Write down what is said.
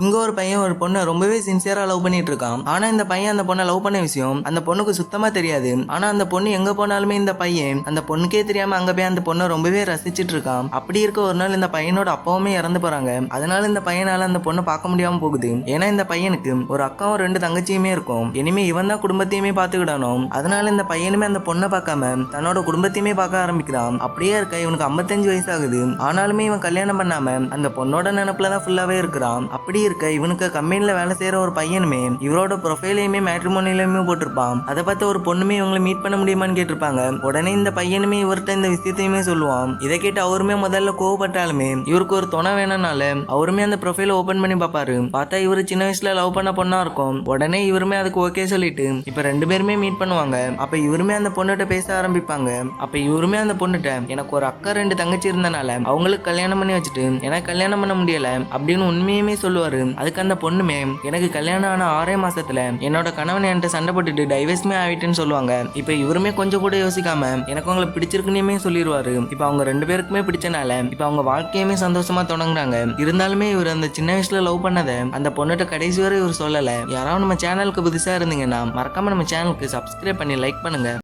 இங்க ஒரு பையன் ஒரு பொண்ணை ரொம்பவே சின்சியரா லவ் பண்ணிட்டு இருக்கான். ஆனா இந்த பையன் அந்த பொண்ணை லவ் பண்ண விஷயம் அந்த பொண்ணுக்கு சுத்தமா தெரியாது. ஆனா அந்த பொண்ணு எங்க போனாலுமே இந்த பையன் அந்த பொண்ணுக்கே தெரியாம அங்க போய் அந்த பொண்ணை ரொம்பவே ரசிச்சிட்டு இருக்கான். அப்படி இருக்க ஒரு நாள் இந்த பையனோட அப்பாவுமே இறந்து போறாங்க. அதனால இந்த பையனால அந்த பொண்ணை பார்க்க முடியாம போகுது. ஏன்னா இந்த பையனுக்கு ஒரு அக்காவும் 2 தங்கச்சியுமே இருக்கும். இனிமே இவன் தான் குடும்பத்தையுமே பாத்துக்கிடணும். அதனால இந்த பையனுமே அந்த பொண்ணை பார்க்காம தன்னோட குடும்பத்தையுமே பார்க்க ஆரம்பிக்கிறான். அப்படியே இருக்க இவனுக்கு 55 வயசு ஆகுது. ஆனாலுமே இவன் கல்யாணம் பண்ணாம அந்த பொண்ணோட நினைப்புலதான் ஃபுல்லாவே இருக்கிறான். அப்படி இருக்க இவனுக்கு கம்பெனில வேலை செய்யற ஒரு பையனுமே இவரோட ப்ரொஃபைலையுமே மேட்ரிமோனியிலுமே போட்டிருப்பான். அதை பார்த்து ஒரு பொண்ணுமே இவங்களை மீட் பண்ண முடியுமான்னு கேட்டிருப்பாங்க. உடனே இந்த பையனுமே இவர்கிட்ட இந்த விஷயத்தையுமே சொல்லுவான். இதை கேட்டு அவருமே முதல்ல கோவப்பட்டாலுமே இவருக்கு ஒரு துணை வேணும்னால அவருமே அந்த ப்ரொஃபைலை ஓபன் பண்ணி பார்ப்பாரு. பார்த்தா இவரு சின்ன வயசுல லவ் பண்ண பொண்ணா இருக்கும். உடனே இவருமே அதுக்கு ஓகே சொல்லிட்டு இப்ப 2 பேருமே மீட் பண்ணுவாங்க. அப்ப இவருமே அந்த பொண்ணுகிட்ட பேச ஆரம்பிப்பாங்க. அப்ப இவருமே அந்த பொண்ணுகிட்ட எனக்கு ஒரு அக்கா 2 தங்கச்சி இருந்தனால அவங்களுக்கு கல்யாணம் பண்ணி வச்சுட்டு எனக்கு கல்யாணம் பண்ண முடியல அப்படின்னு உண்மையுமே சொல்லுவாரு. அதுக்கு அந்த பொண்ணுமே எனக்கு கல்யாணம் ஆன 6 மாசத்துல என்னோட கணவன் என்கிட்ட சண்டை போட்டுட்டு டைவர்ஸ்மே ஆயிட்டுன்னு சொல்லுவாங்க. இப்ப இவருமே கொஞ்சம் கூட யோசிக்காம எனக்கு உங்களை பிடிச்சிருக்குன்னே சொல்லிடுவாரு. இப்ப அவங்க 2 பேருக்குமே பிடிச்சனால இப்ப அவங்க வாழ்க்கையுமே சந்தோஷமா தொடங்குறாங்க. இருந்தாலுமே இவர் அந்த சின்ன வயசுல லவ் பண்ணதை அந்த பொண்ணுகிட்ட கடைசி வரை இவர் சொல்லல. யாராவது நம்ம சேனலுக்கு புதுசா இருந்தீங்கன்னா மறக்காம நம்ம சேனலுக்கு சப்ஸ்கிரைப் பண்ணி லைக் பண்ணுங்க.